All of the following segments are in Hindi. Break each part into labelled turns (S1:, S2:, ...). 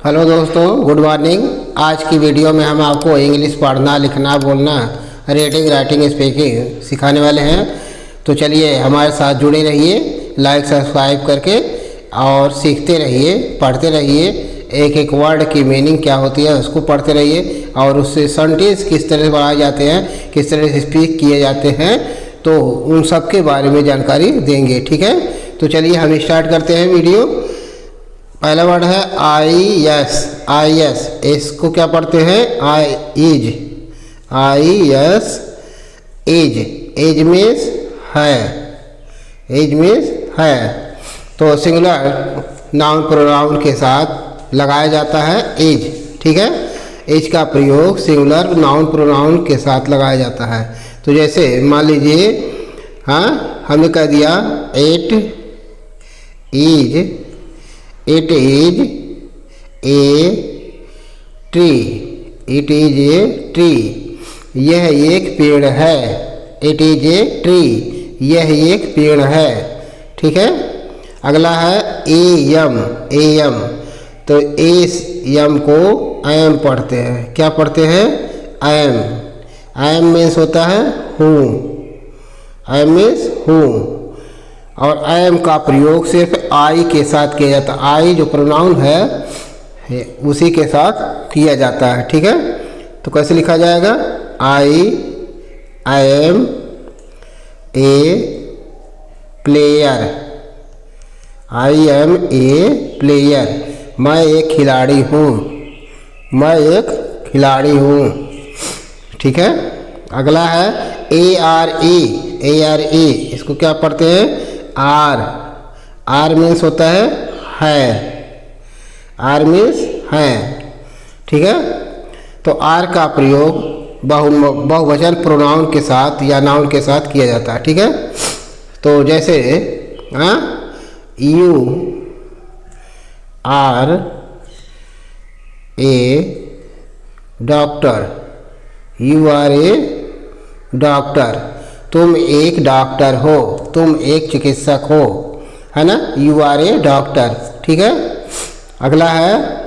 S1: हेलो दोस्तों, गुड मॉर्निंग। आज की वीडियो में हम आपको इंग्लिश पढ़ना, लिखना, बोलना, रीडिंग, राइटिंग, स्पीकिंग सिखाने वाले हैं। तो चलिए हमारे साथ जुड़े रहिए, लाइक सब्सक्राइब करके और सीखते रहिए, पढ़ते रहिए। एक एक वर्ड की मीनिंग क्या होती है उसको पढ़ते रहिए और उससे सेंटेंस किस तरह से बनाए जाते हैं, किस तरह से स्पीक किए जाते हैं, तो उन सब के बारे में जानकारी देंगे। ठीक है, तो चलिए हम स्टार्ट करते हैं वीडियो। पहला वर्ड है आई एस। इसको क्या पढ़ते हैं? इज एज मीन्स है। एज मीन्स है। तो सिंगुलर नाउन प्रोनाउन के साथ लगाया जाता है एज। ठीक है, एज का प्रयोग सिंगुलर नाउन प्रोनाउन के साथ लगाया जाता है। तो जैसे मान लीजिए, हमने कह दिया it is a tree. It is a tree, यह एक पेड़ है। इट इज ए ट्री, यह एक पेड़ है। ठीक है, अगला है एम। तो एम को एम पढ़ते हैं। क्या पढ़ते हैं? एम मीन्स होता है हूँ। एम मीन्स हूँ। और एम का प्रयोग सिर्फ आई के साथ किया जाता है। आई जो प्रोनाउन है उसी के साथ किया जाता है। ठीक है, तो कैसे लिखा जाएगा? I am a player. I am a player, मैं एक खिलाड़ी हूँ। मैं एक खिलाड़ी हूँ। ठीक है, अगला है ए आर ई। इसको क्या पढ़ते हैं? आर मीन्स होता है। आर मीन्स है। ठीक है, तो आर का प्रयोग बहुवचन प्रोनाउन के साथ या नाउन के साथ किया जाता है। ठीक है, तो जैसे you are a doctor. You are a doctor, तुम एक डॉक्टर हो, तुम एक चिकित्सक हो, है ना। You are a doctor. ठीक है, अगला है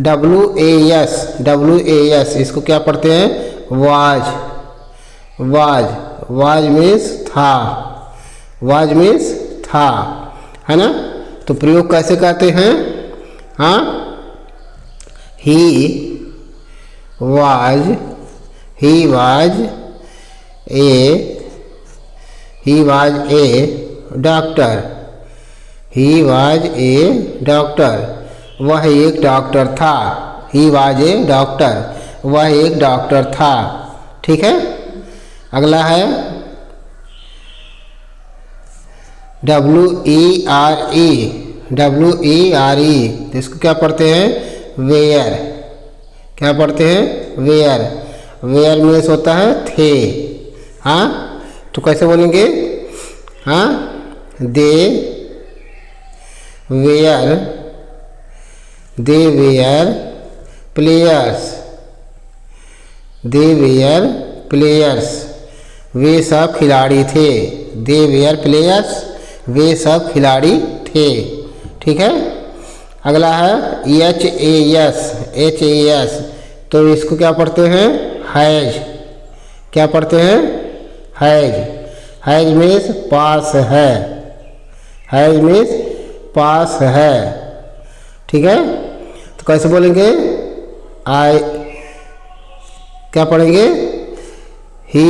S1: डब्ल्यू ए एस। इसको क्या पढ़ते हैं? वाज मीन्स था। वाज मीन्स था, है ना। तो प्रयोग कैसे करते हैं? He was a doctor. He was a doctor, वह एक डॉक्टर था। ही वाज ए डॉक्टर, वह एक डॉक्टर था। ठीक है, अगला है डब्ल्यू ई आर ई। तो इसको क्या पढ़ते हैं? वेयर। क्या पढ़ते हैं? वेयर मीन्स होता है थे। तो कैसे बोलेंगे? दे वेयर प्लेयर्स। वे सब खिलाड़ी थे। दे वेयर प्लेयर्स, वे सब खिलाड़ी थे। ठीक है, अगला है एच ए एस। तो इसको क्या पढ़ते हैं? हैज। क्या पढ़ते हैं? हैज मीन्स पास है। हैज मीन्स पास है। ठीक है, तो कैसे बोलेंगे? क्या पढ़ेंगे? He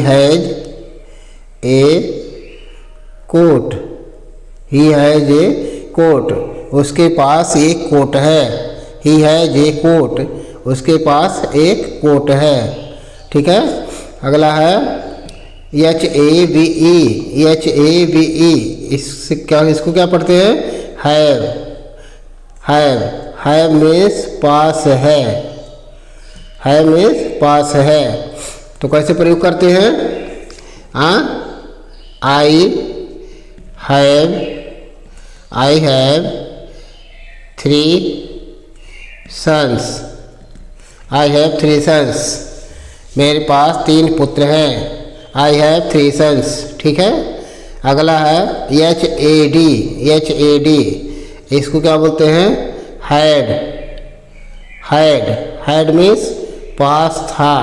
S1: has a coat. He has a coat, उसके पास एक कोट है। ही हैज ए कोट, उसके पास एक कोट है। ठीक है, अगला है एच ए बी ई। इसको क्या पढ़ते हैं? हैव मीन्स पास है। हैव मीन्स पास है। तो कैसे प्रयोग करते हैं? I have 3 sons। I have 3 sons, मेरे पास 3 पुत्र हैं। I have 3 sons। ठीक है, अगला है H A D, H A D, इसको क्या बोलते हैं? हैड, हैड, हैड मीन्स पास था,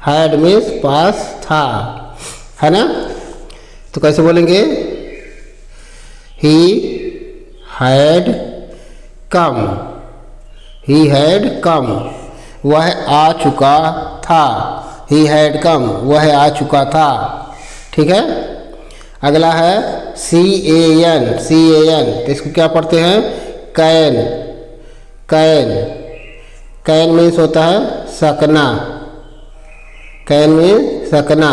S1: हैड मीन्स पास था, है ना? तो कैसे बोलेंगे? He had come, he had come, वह आ चुका था, ही हैड कम, वह आ चुका था, ठीक है। अगला है सी A N, C A N, तो इसको क्या पढ़ते हैं? कैन, कैन, कैन मीन्स होता है सकना, कैन मीन्स सकना,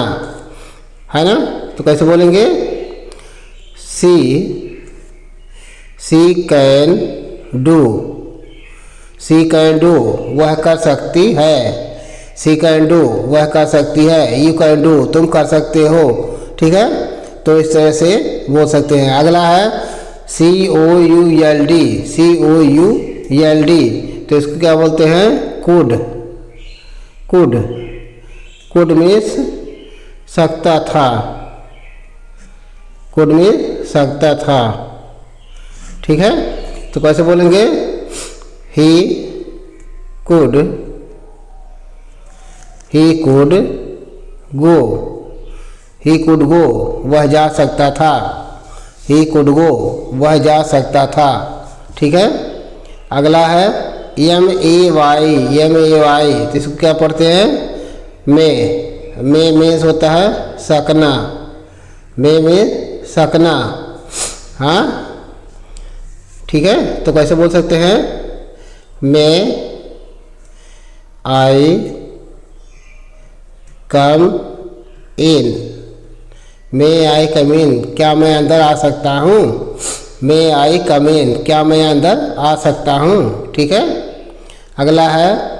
S1: है ना? तो कैसे बोलेंगे? She, she can do, she can do, वह कर सकती है, सी कैन डू, वह कर सकती है, यू कैन डू, तुम कर सकते हो, ठीक है। तो इस तरह से बोल सकते हैं। अगला है सी ओ यू एल डी, सी ओ यू एल डी, तो इसको क्या बोलते हैं? कुड, कुड, कुड मीन्स सकता था, कुड मीन्स सकता था, ठीक है। तो कैसे बोलेंगे? He could, he could go, he could go, वह जा सकता था, ही कुड गो, वह जा सकता था, ठीक है। अगला है M A Y, M A Y, तो इसको क्या पढ़ते हैं? में मीन्स होता है सकना, में मीन्स सकना, हाँ, ठीक है। तो कैसे बोल सकते हैं? मैं आई कम इन, मैं आई कम इन, क्या मैं अंदर आ सकता हूँ? मैं आई कम इन, क्या मैं अंदर आ सकता हूँ, ठीक है। अगला है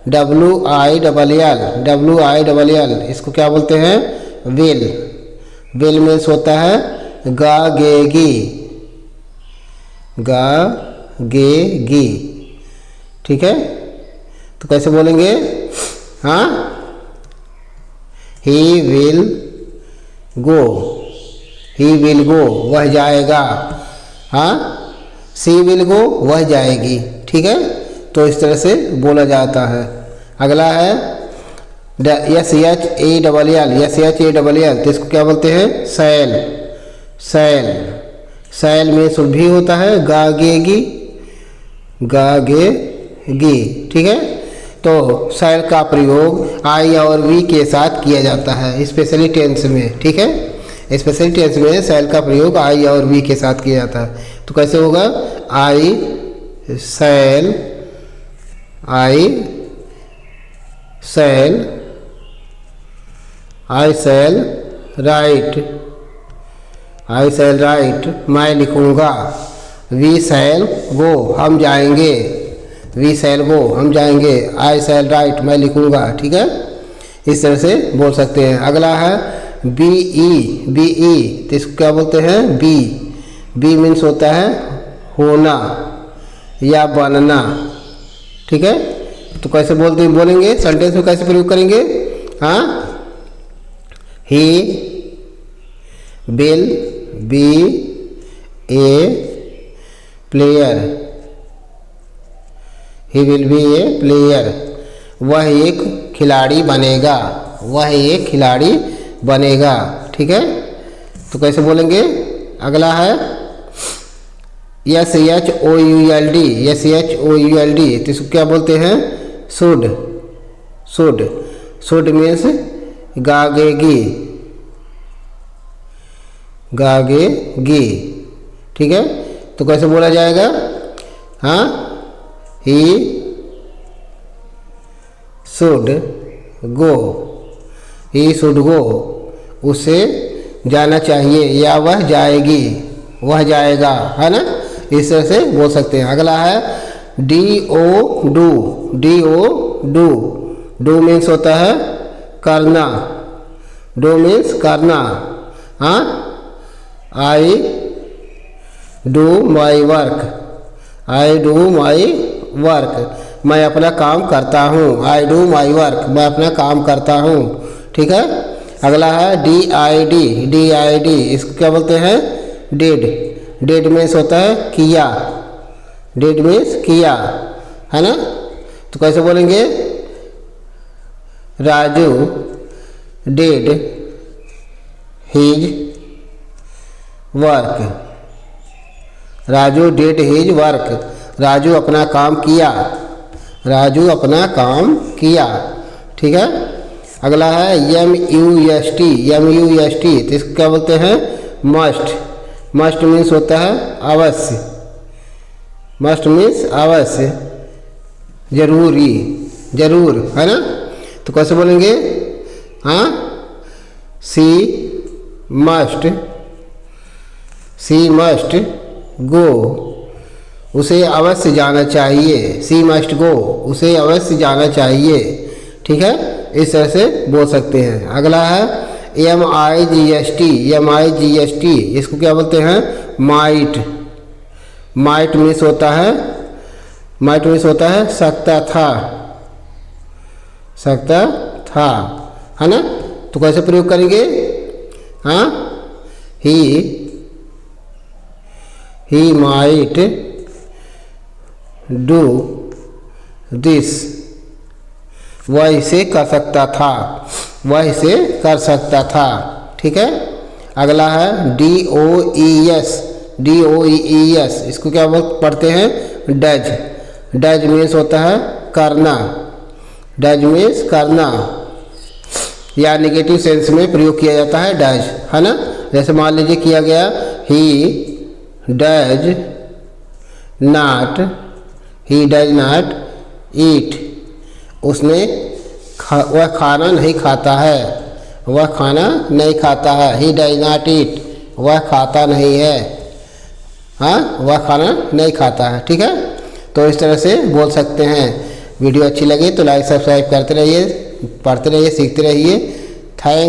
S1: W I double L, W I double L, इसको क्या बोलते हैं? विल, विल मीन्स होता है गा गे गी, गा गे गी, ठीक है। तो कैसे बोलेंगे? हाँ, he will go, he will go, वह जाएगा, हाँ, सी विल गो, वह जाएगी, ठीक है। तो इस तरह से बोला जाता है। अगला है S H A double L, S H A double L, तो इसको क्या बोलते हैं? सैल, सैल, सैल में शुभ भी होता है गा गे गी, गा गे गी, ठीक है। तो सैल का प्रयोग आई और वी के साथ किया जाता है स्पेशली टेंस में, ठीक है। स्पेशली टेंस में सैल का प्रयोग आई और वी के साथ किया जाता है। तो कैसे होगा? आई सैल, आई सैल, आई सैल राइट, आई सैल राइट, मैं लिखूँगा। वी सैल गो, हम जाएंगे, वी सैल गो, हम जाएंगे। आई सैल राइट, मैं लिखूँगा, ठीक है। इस तरह से बोल सकते हैं। अगला है बी ई, बी ई, तो इसको क्या बोलते हैं? बी, बी मीन्स होता है होना या बनना, ठीक है। तो कैसे बोलेंगे? सेंटेंस में कैसे प्रयोग करेंगे? हाँ, he will be A player, he will be A player, वह एक खिलाड़ी बनेगा, वह एक खिलाड़ी बनेगा, ठीक है। तो कैसे बोलेंगे? अगला है S H O U L D, S H O U L D, तो इसको क्या बोलते हैं? शुड, शुड, शुड मीन्स गागेगी, गागेगी, ठीक है। तो कैसे बोला जाएगा? हाँ, he should go, he should go, उसे जाना चाहिए, या वह जाएगी, वह जाएगा, है ना। इस तरह से बोल सकते हैं। अगला है D O do, D O do, do means होता है करना, डू मीन्स करना, हाँ। I do my work, I do my work, मैं अपना काम करता हूँ। आई डू माई वर्क, मैं अपना काम करता हूँ, ठीक है। अगला है DID, इसको क्या बोलते हैं? डिड। डिड मीन्स होता है किया, डिड मीन्स किया, है ना? तो कैसे बोलेंगे? Raju did his work, Raju did his work, Raju अपना काम किया, राजू अपना काम किया। ठीक है। अगला है MUST, तो इसको क्या बोलते हैं? मस्ट। मस्ट मीन्स होता है अवश्य, मस्ट मीन्स अवश्य, जरूरी, जरूर, है ना? तो कैसे बोलेंगे? हाँ, सी मस्ट गो, उसे अवश्य जाना चाहिए। सी मस्ट गो, उसे अवश्य जाना चाहिए। ठीक है, इस तरह से बोल सकते हैं। अगला है MIGST, इसको क्या बोलते हैं? माइट। माइट मीन्स होता है, माइट मीन्स होता है सकता था, सकता था, है ना? तो कैसे प्रयोग करेंगे? हाँ, ही माइट डू दिस, वह इसे कर सकता था, वह इसे कर सकता था। ठीक है। अगला है DOES, इसको क्या पढ़ते हैं? डज। डज मीन्स होता है करना, डज मीन्स करना, या नेगेटिव सेंस में प्रयोग किया जाता है डज, है ना? जैसे मान लीजिए किया गया ही डज नॉट ईट, उसने वह खाना नहीं खाता है, वह खाना नहीं खाता है। ही डज नॉट ईट, वह खाता नहीं है, हाँ, वह खाना नहीं खाता है। ठीक है। तो इस तरह से बोल सकते हैं। वीडियो अच्छी लगे तो लाइक सब्सक्राइब करते रहिए, पढ़ते रहिए, सीखते रहिए। थैंक